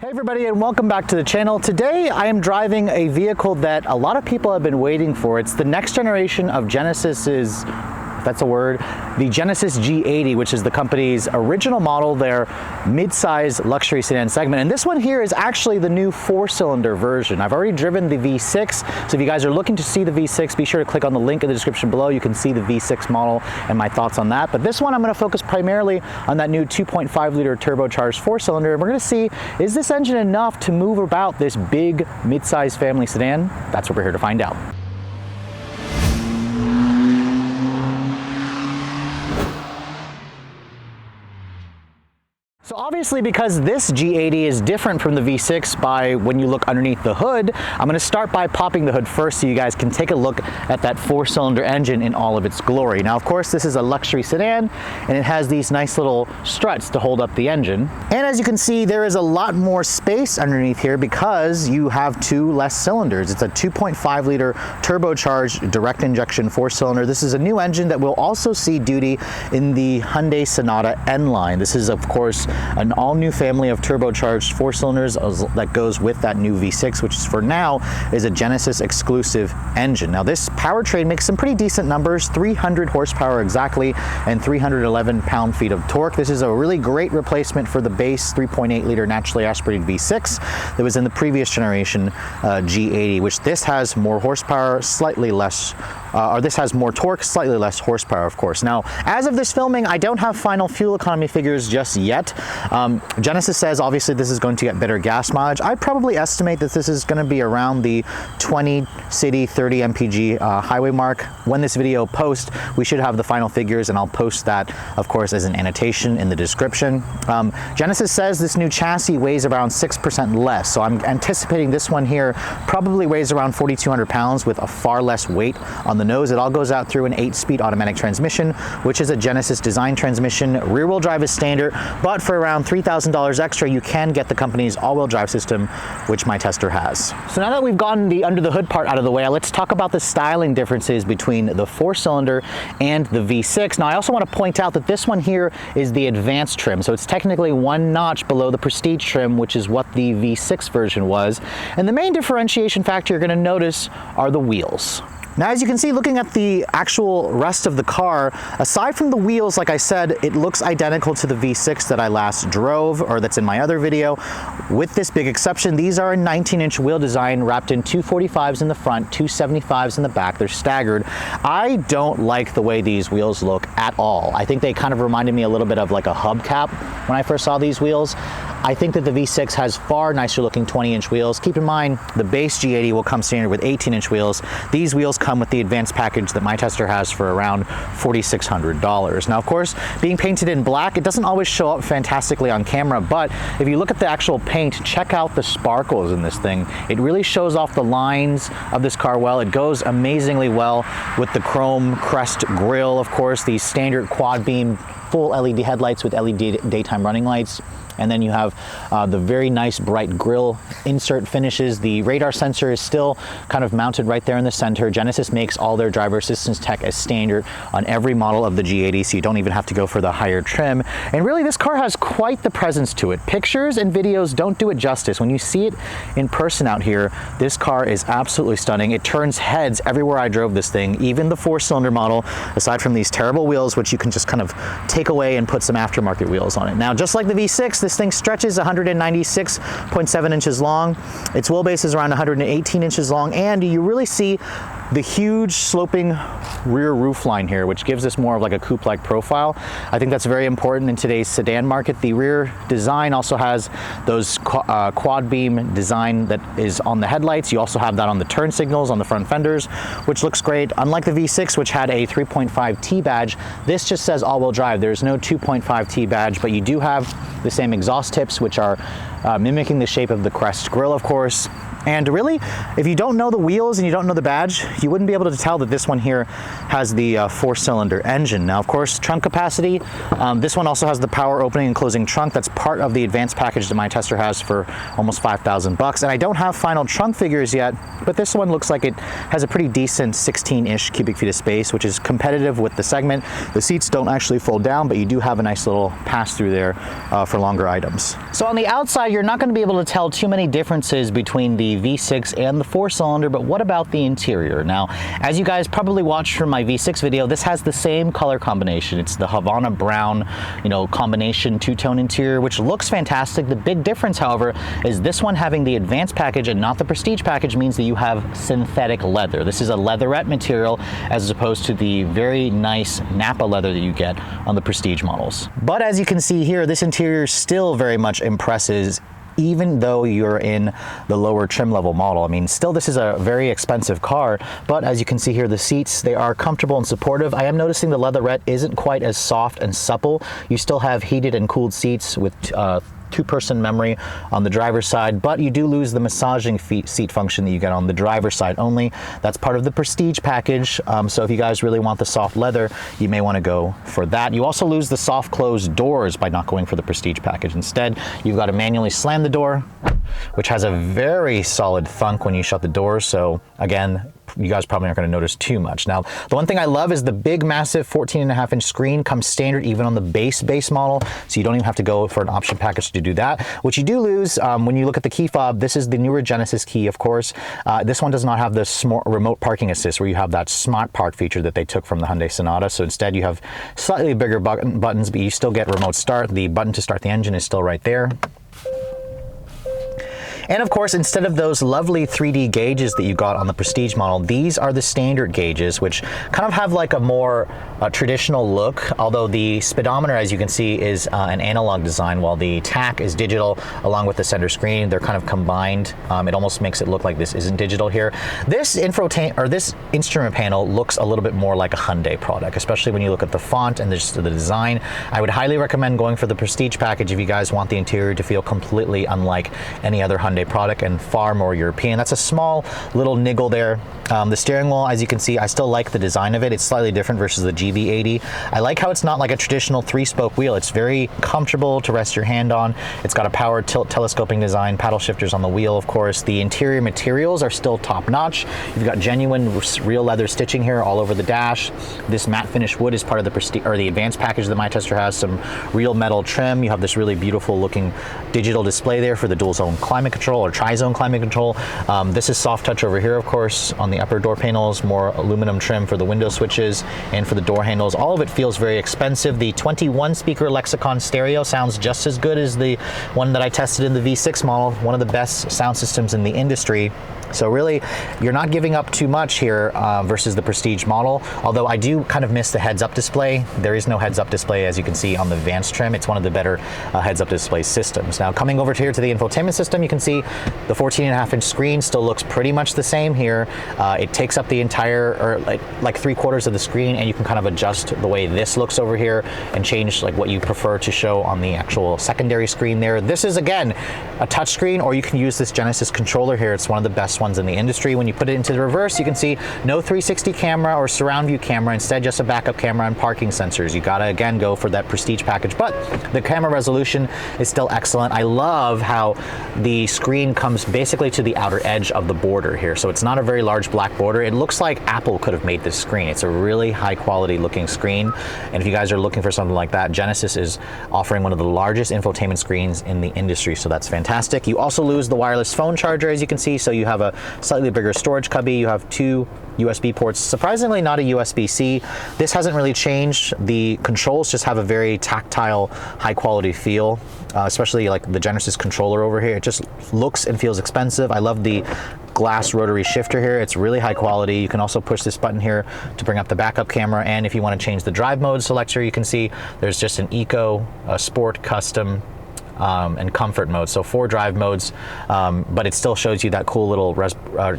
Hey everybody, and welcome back to the channel. Today I am driving a vehicle that a lot of people have been waiting for. It's the next generation of Genesis's, if that's a word, the Genesis G80, which is the company's original model, their mid-size luxury sedan segment. And this one here is actually the new 4-cylinder version. I've already driven the V6, so if you guys are looking to see the V6, be sure to click on the link in the description below. You can see the V6 model and my thoughts on that. But this one I'm going to focus primarily on that new 2.5-liter turbocharged 4-cylinder. And we're going to see, is this engine enough to move about this big mid-size family sedan? That's what we're here to find out. So obviously, because this G80 is different from the V6 by when you look underneath the hood, I'm going to start by popping the hood first so you guys can take a look at that 4-cylinder engine in all of its glory. Now, of course, this is a luxury sedan and it has these nice little struts to hold up the engine. And as you can see, there is a lot more space underneath here because you have 2 less cylinders. It's a 2.5-liter turbocharged direct injection 4-cylinder. This is a new engine that will also see duty in the Hyundai Sonata N line. This is, of course, an all-new family of turbocharged 4-cylinders that goes with that new V6, which for now is a Genesis exclusive engine. Now, this powertrain makes some pretty decent numbers, 300 horsepower exactly, and 311 pound-feet of torque. This is a really great replacement for the base 3.8-liter naturally aspirated V6 that was in the previous generation G80, which this has more horsepower, slightly less, or this has more torque, slightly less horsepower, of course. Now, as of this filming, I don't have final fuel economy figures just yet. Genesis says obviously this is going to get better gas mileage. I probably estimate that this is going to be around the 20 city, 30 mpg highway mark. When this video posts, we should have the final figures, and I'll post that, of course, as an annotation in the description. Genesis says this new chassis weighs around 6% less, so I'm anticipating this one here probably weighs around 4,200 pounds with a far less weight on the nose. It all goes out through an 8-speed automatic transmission, which is a Genesis design transmission. Rear-wheel drive is standard, but for around $3,000 extra, you can get the company's all-wheel drive system, which my tester has. So now that we've gotten the under the hood part out of the way, let's talk about the styling differences between the 4-cylinder and the V6. Now, I also want to point out that this one here is the advanced trim, so it's technically 1 notch below the prestige trim, which is what the V6 version was. And the main differentiation factor you're going to notice are the wheels. Now, as you can see, looking at the actual rest of the car, aside from the wheels, like I said, it looks identical to the V6 that I last drove, or that's in my other video. With this big exception, these are a 19-inch wheel design wrapped in 245s in the front, 275s in the back. They're staggered. I don't like the way these wheels look at all. I think they kind of reminded me a little bit of like a hubcap when I first saw these wheels. I think that the V6 has far nicer looking 20-inch wheels. Keep in mind, the base G80 will come standard with 18-inch wheels. These wheels come with the advanced package that my tester has for around $4,600. Now, of course, being painted in black, it doesn't always show up fantastically on camera, but if you look at the actual paint, check out the sparkles in this thing. It really shows off the lines of this car well. It goes amazingly well with the chrome crest grille, of course, these standard quad beam full LED headlights with LED daytime running lights. And then you have the very nice bright grille insert finishes. The radar sensor is still kind of mounted right there in the center. Genesis makes all their driver assistance tech as standard on every model of the G80, so you don't even have to go for the higher trim. And really, this car has quite the presence to it. Pictures and videos don't do it justice. When you see it in person out here, this car is absolutely stunning. It turns heads everywhere I drove this thing, even the 4-cylinder model, aside from these terrible wheels, which you can just kind of take away and put some aftermarket wheels on it. Now, just like the V6, this thing stretches 196.7 inches long. Its wheelbase is around 118 inches long, and you really see the huge sloping rear roof line here, which gives us more of like a coupe-like profile. I think that's very important in today's sedan market. The rear design also has those quad beam design that is on the headlights. You also have that on the turn signals on the front fenders, which looks great. Unlike the V6, which had a 3.5T badge, this just says all-wheel drive. There's no 2.5T badge, but you do have the same exhaust tips, which are mimicking the shape of the crest grille, of course. And really, if you don't know the wheels and you don't know the badge, you wouldn't be able to tell that this one here has the 4-cylinder engine. Now, of course, trunk capacity. This one also has the power opening and closing trunk. That's part of the advanced package that my tester has for almost $5,000. And I don't have final trunk figures yet, but this one looks like it has a pretty decent 16-ish cubic feet of space, which is competitive with the segment. The seats don't actually fold down, but you do have a nice little pass-through there for longer items. So on the outside, you're not going to be able to tell too many differences between the V6 and the 4-cylinder, but what about the interior? Now, as you guys probably watched from my V6 video, this has the same color combination. It's the Havana brown, combination two-tone interior, which looks fantastic. The big difference, however, is this one having the advanced package and not the prestige package means that you have synthetic leather. This is a leatherette material as opposed to the very nice Napa leather that you get on the prestige models. But as you can see here, this interior still very much impresses, even though you're in the lower trim level model. I mean, still this is a very expensive car, but as you can see here, the seats, they are comfortable and supportive. I am noticing the leatherette isn't quite as soft and supple. You still have heated and cooled seats with two-person memory on the driver's side, but you do lose the massaging seat function that you get on the driver's side only. That's part of the prestige package, so if you guys really want the soft leather, you may want to go for that. You also lose the soft closed doors by not going for the prestige package. Instead, you've got to manually slam the door, which has a very solid thunk when you shut the door, so again, you guys probably aren't going to notice too much. Now, the one thing I love is the big, massive 14.5-inch screen comes standard even on the base model, so you don't even have to go for an option package to do that. What you do lose when you look at the key fob, this is the newer Genesis key, of course. This one does not have the remote parking assist where you have that smart park feature that they took from the Hyundai Sonata, so instead you have slightly bigger buttons, but you still get remote start. The button to start the engine is still right there. And of course, instead of those lovely 3D gauges that you got on the Prestige model, these are the standard gauges, which kind of have like a more traditional look, although the speedometer, as you can see, is an analog design, while the tach is digital along with the center screen. They're kind of combined. It almost makes it look like this isn't digital here. This instrument panel looks a little bit more like a Hyundai product, especially when you look at the font and the design. I would highly recommend going for the Prestige package if you guys want the interior to feel completely unlike any other Hyundai product and far more European. That's a small little niggle there. The steering wheel, as you can see, I still like the design of it. It's slightly different versus the GV80. I like how it's not like a traditional 3-spoke wheel. It's very comfortable to rest your hand on. It's got a power tilt telescoping design, paddle shifters on the wheel, of course. The interior materials are still top notch. You've got genuine real leather stitching here all over the dash. This matte finish wood is part of the Prestige or the advanced package that my tester has. Some real metal trim. You have this really beautiful looking digital display there for the dual zone climate control or tri-zone climate control. This is soft touch over here, of course, on the upper door panels, more aluminum trim for the window switches and for the door handles. All of it feels very expensive. The 21 speaker Lexicon stereo sounds just as good as the one that I tested in the V6 model, one of the best sound systems in the industry. So really, you're not giving up too much here versus the Prestige model, although I do kind of miss the heads-up display. There is no heads-up display, as you can see on the Advanced trim. It's one of the better heads-up display systems. Now, coming over here to the infotainment system, you can see the 14.5-inch screen still looks pretty much the same here. It takes up the entire, or like 3/4 of the screen, and you can kind of adjust the way this looks over here and change like what you prefer to show on the actual secondary screen there. This is, again, a touch screen, or you can use this Genesis controller here. It's one of the best ones in the industry. When you put it into the reverse, you can see no 360 camera or surround view camera, instead just a backup camera and parking sensors. You gotta again go for that Prestige package, but the camera resolution is still excellent. I love how the screen comes basically to the outer edge of the border here, so it's not a very large black border. It looks like Apple could have made this screen. It's a really high quality looking screen, and if you guys are looking for something like that, Genesis is offering one of the largest infotainment screens in the industry, so that's fantastic. You also lose the wireless phone charger, as you can see, so you have a slightly bigger storage cubby. You have 2 USB ports, surprisingly not a USB-C. This hasn't really changed. The controls just have a very tactile, high quality feel, especially like the Genesis controller over here. It just looks and feels expensive. I love the glass rotary shifter here. It's really high quality. You can also push this button here to bring up the backup camera, and if you want to change the drive mode selector, you can see there's just an Eco, Sport, Custom, and comfort mode. So 4 drive modes, but it still shows you that cool little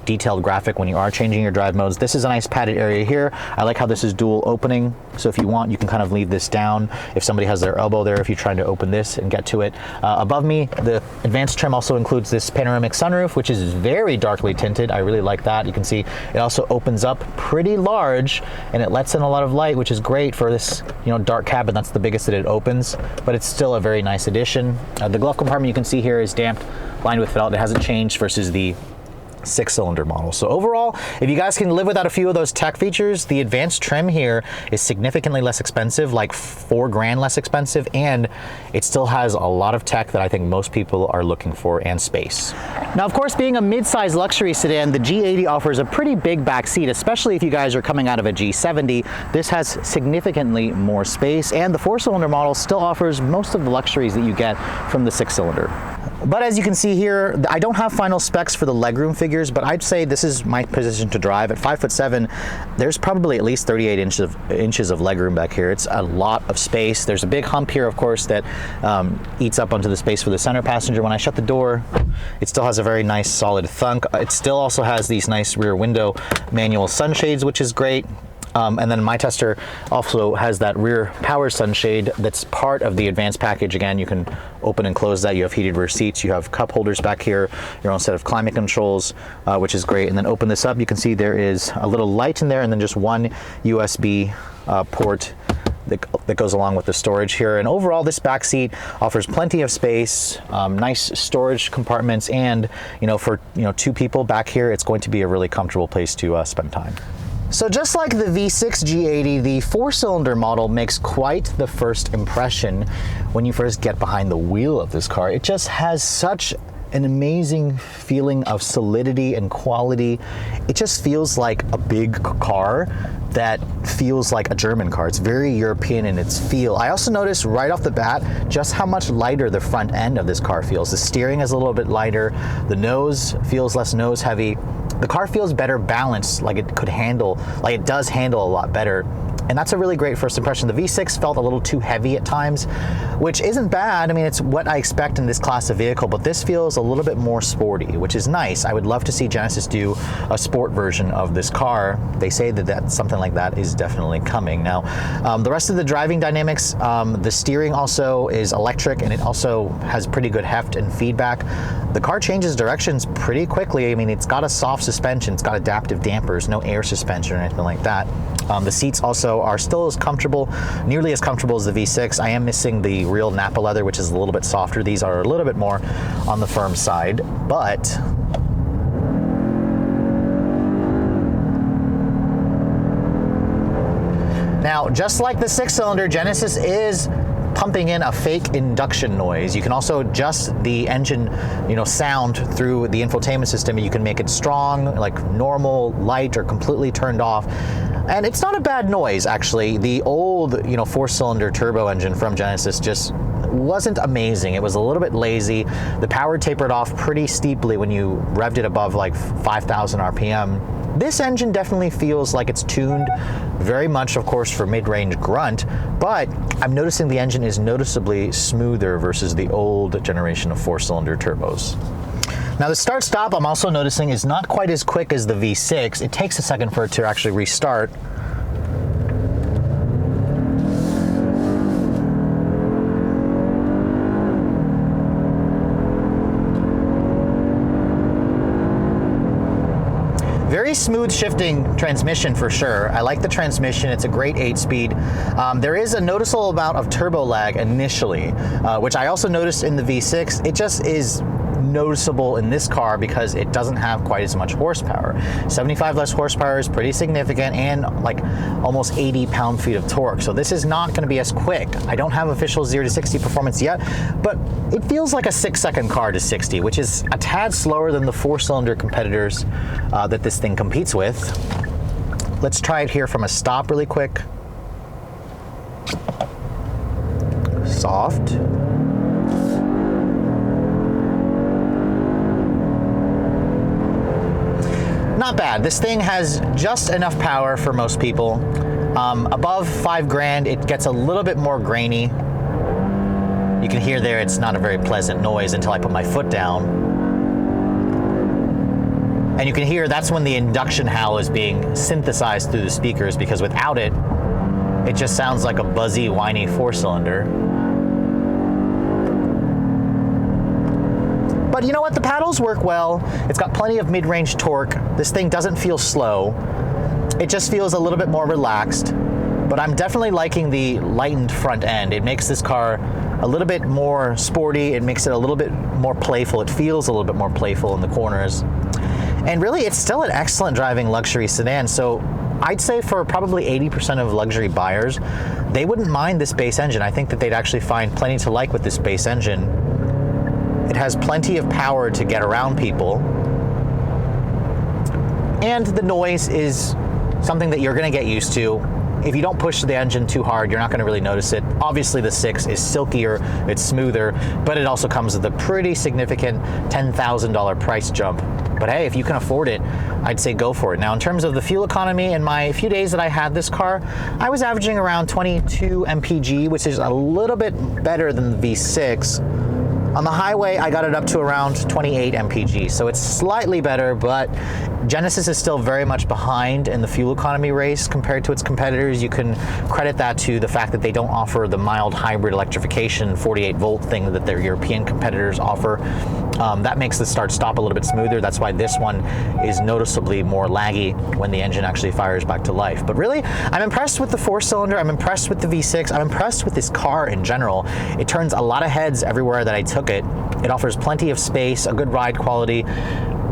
detailed graphic when you are changing your drive modes. This is a nice padded area here. I like how this is dual opening. So if you want, you can kind of leave this down. If somebody has their elbow there, if you're trying to open this and get to it. Above me, the advanced trim also includes this panoramic sunroof, which is very darkly tinted. I really like that. You can see it also opens up pretty large and it lets in a lot of light, which is great for this, dark cabin. That's the biggest that it opens, but it's still a very nice addition. The glove compartment you can see here is damped, lined with felt. It hasn't changed versus the 6-cylinder model. So overall, if you guys can live without a few of those tech features, the advanced trim here is significantly less expensive, like $4 grand less expensive, and it still has a lot of tech that I think most people are looking for, and space. Now, of course, being a mid-size luxury sedan, the G80 offers a pretty big back seat, especially if you guys are coming out of a G70. This has significantly more space, and the 4-cylinder model still offers most of the luxuries that you get from the 6-cylinder. But as you can see here, I don't have final specs for the legroom figures, but I'd say this is my position to drive. At 5'7", there's probably at least 38 inches of legroom back here. It's a lot of space. There's a big hump here, of course, that eats up onto the space for the center passenger. When I shut the door, it still has a very nice solid thunk. It still also has these nice rear window manual sunshades, which is great. And then my tester also has that rear power sunshade that's part of the advanced package. Again, you can open and close that. You have heated rear seats, you have cup holders back here, your own set of climate controls, which is great. And then open this up, you can see there is a little light in there and then just one USB port that goes along with the storage here. And overall, this back seat offers plenty of space, nice storage compartments, and for 2 people back here, it's going to be a really comfortable place to spend time. So just like the V6 G80, the 4-cylinder model makes quite the first impression when you first get behind the wheel of this car. It just has such an amazing feeling of solidity and quality. It just feels like a big car that feels like a German car. It's very European in its feel. I also noticed right off the bat just how much lighter the front end of this car feels. The steering is a little bit lighter. The nose feels less nose heavy. The car feels better balanced, like it does handle a lot better. And that's a really great first impression. The V6 felt a little too heavy at times, which isn't bad. I mean, it's what I expect in this class of vehicle, but this feels a little bit more sporty, which is nice. I would love to see Genesis do a sport version of this car. They say that something like that is definitely coming. Now, the rest of the driving dynamics, the steering also is electric, and it also has pretty good heft and feedback. The car changes directions pretty quickly. I mean, it's got a soft suspension, it's got adaptive dampers, no air suspension or anything like that. The seats also are still nearly as comfortable as the V6. I am missing the real Nappa leather, which is a little bit softer. These are a little bit more on the firm side, but now, just like the 6-cylinder, Genesis is pumping in a fake induction noise. You can also adjust the engine, sound through the infotainment system. You can make it strong, like normal, light, or completely turned off. And it's not a bad noise, actually. The old, 4-cylinder turbo engine from Genesis just wasn't amazing. It was a little bit lazy. The power tapered off pretty steeply when you revved it above like 5,000 RPM. This engine definitely feels like it's tuned very much, of course, for mid-range grunt, but I'm noticing the engine is noticeably smoother versus the old generation of 4-cylinder turbos. Now, the start-stop I'm also noticing is not quite as quick as the V6. It takes a second for it to actually restart. Very smooth shifting transmission for sure. I like the transmission. It's a great 8-speed. There is a noticeable amount of turbo lag initially, which I also noticed in the V6. It just is noticeable in this car because it doesn't have quite as much horsepower. 75 less horsepower is pretty significant, and like almost 80 pound-feet of torque. So this is not going to be as quick. I don't have official 0 to 60 performance yet, but it feels like a 6-second car to 60, which is a tad slower than the 4-cylinder competitors that this thing competes with. Let's try it here from a stop really quick. Soft. Not bad. This thing has just enough power for most people. Above $5 grand, it gets a little bit more grainy. You can hear there it's not a very pleasant noise until I put my foot down. And you can hear that's when the induction howl is being synthesized through the speakers, because without it, it just sounds like a buzzy, whiny four-cylinder. But you know what? The paddles work well. It's got plenty of mid-range torque. This thing doesn't feel slow. It just feels a little bit more relaxed. But I'm definitely liking the lightened front end. It makes this car a little bit more sporty. It makes it a little bit more playful. It feels a little bit more playful in the corners. And really, it's still an excellent driving luxury sedan. So I'd say for probably 80% of luxury buyers, they wouldn't mind this base engine. I think that they'd actually find plenty to like with this base engine. It has plenty of power to get around people. And the noise is something that you're gonna get used to. If you don't push the engine too hard, you're not gonna really notice it. Obviously the 6 is silkier, it's smoother, but it also comes with a pretty significant $10,000 price jump. But hey, if you can afford it, I'd say go for it. Now, in terms of the fuel economy, in my few days that I had this car, I was averaging around 22 mpg, which is a little bit better than the V6. On the highway, I got it up to around 28 mpg, so it's slightly better, but Genesis is still very much behind in the fuel economy race compared to its competitors. You can credit that to the fact that they don't offer the mild hybrid electrification 48-volt thing that their European competitors offer. That makes the start-stop a little bit smoother. That's why this one is noticeably more laggy when the engine actually fires back to life. But really, I'm impressed with the 4-cylinder. I'm impressed with the V6. I'm impressed with this car in general. It turns a lot of heads everywhere that I took it. It offers plenty of space, a good ride quality,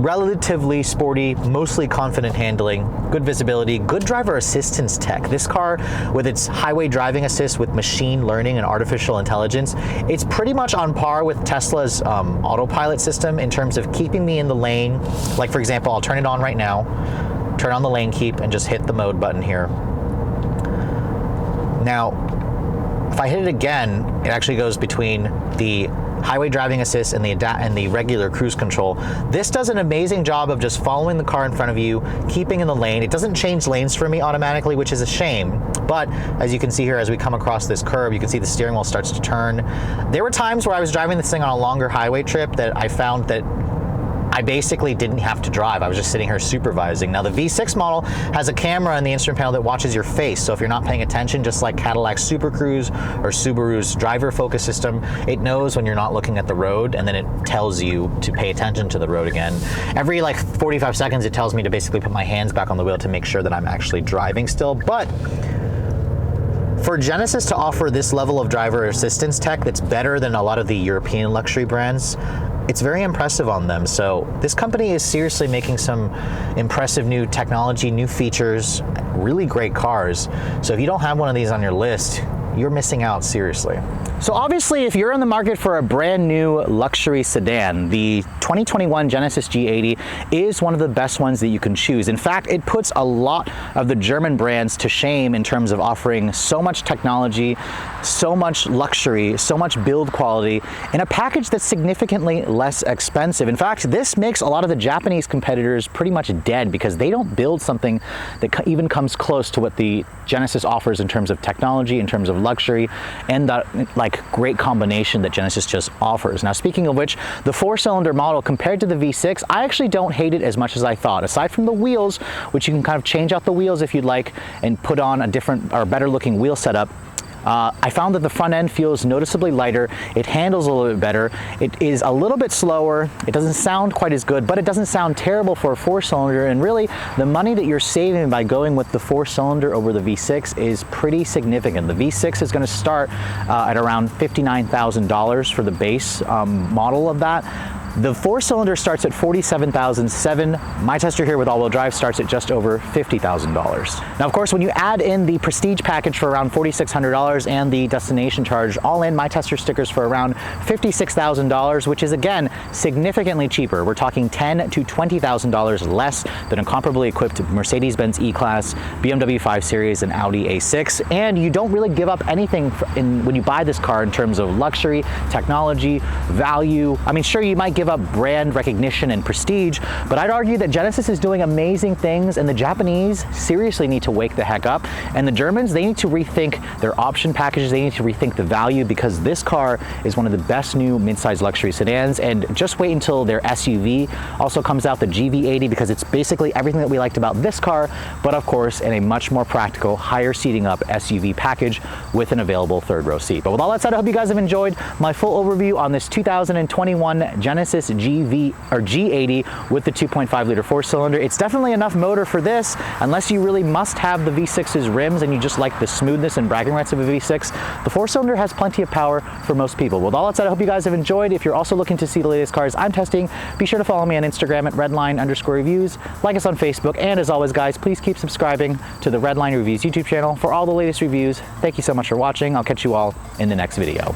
relatively sporty, mostly confident handling, good visibility, good driver assistance tech. This car, with its highway driving assist with machine learning and artificial intelligence, it's pretty much on par with Tesla's autopilot system in terms of keeping me in the lane. Like, for example, I'll turn it on right now, turn on the lane keep, and just hit the mode button here. Now, if I hit it again, it actually goes between the highway driving assist and the regular cruise control. This does an amazing job of just following the car in front of you, keeping in the lane. It doesn't change lanes for me automatically, which is a shame. But as you can see here, as we come across this curve, you can see the steering wheel starts to turn. There were times where I was driving this thing on a longer highway trip that I found that I basically didn't have to drive. I was just sitting here supervising. Now, the V6 model has a camera in the instrument panel that watches your face. So if you're not paying attention, just like Cadillac's Super Cruise or Subaru's driver focus system, it knows when you're not looking at the road, and then it tells you to pay attention to the road again. Every like 45 seconds, it tells me to basically put my hands back on the wheel to make sure that I'm actually driving still. But for Genesis to offer this level of driver assistance tech that's better than a lot of the European luxury brands, it's very impressive on them. So this company is seriously making some impressive new technology, new features, really great cars. So if you don't have one of these on your list, you're missing out, seriously. So obviously, if you're in the market for a brand new luxury sedan, the 2021 Genesis G80 is one of the best ones that you can choose. In fact, it puts a lot of the German brands to shame in terms of offering so much technology, so much luxury, so much build quality in a package that's significantly less expensive. In fact, this makes a lot of the Japanese competitors pretty much dead because they don't build something that even comes close to what the Genesis offers in terms of technology, in terms of luxury, and that great combination that Genesis just offers. Now, speaking of which, the 4-cylinder model compared to the V6, I actually don't hate it as much as I thought. Aside from the wheels, which you can kind of change out the wheels if you'd like and put on a different or better looking wheel setup, I found that the front end feels noticeably lighter. It handles a little bit better. It is a little bit slower. It doesn't sound quite as good, but it doesn't sound terrible for a 4-cylinder. And really, the money that you're saving by going with the 4-cylinder over the V6 is pretty significant. The V6 is going to start at around $59,000 for the base model of that. The 4-cylinder starts at $47,700. My tester here with all-wheel drive starts at just over $50,000. Now, of course, when you add in the Prestige package for around $4,600 and the destination charge, all in, my tester stickers for around $56,000, which is, again, significantly cheaper. We're talking $10,000 to $20,000 less than a comparably equipped Mercedes-Benz E-Class, BMW 5 Series, and Audi A6. And you don't really give up anything when you buy this car in terms of luxury, technology, value. I mean, sure, you might give give up brand recognition and prestige, but I'd argue that Genesis is doing amazing things, and the Japanese seriously need to wake the heck up, and the Germans, they need to rethink their option packages, they need to rethink the value, because this car is one of the best new mid-size luxury sedans. And just wait until their SUV also comes out, the GV80, because it's basically everything that we liked about this car, but of course in a much more practical, higher seating up SUV package with an available third row seat. But with all that said, I hope you guys have enjoyed my full overview on this 2021 Genesis G80 with the 2.5 liter 4-cylinder. It's definitely enough motor for this, unless you really must have the V6's rims and you just like the smoothness and bragging rights of a V6. The 4-cylinder has plenty of power for most people. With all that said, I hope you guys have enjoyed. If you're also looking to see the latest cars I'm testing, be sure to follow me on Instagram at redline_reviews, like us on Facebook, and as always guys, please keep subscribing to the Redline Reviews YouTube channel for all the latest reviews. Thank you so much for watching. I'll catch you all in the next video.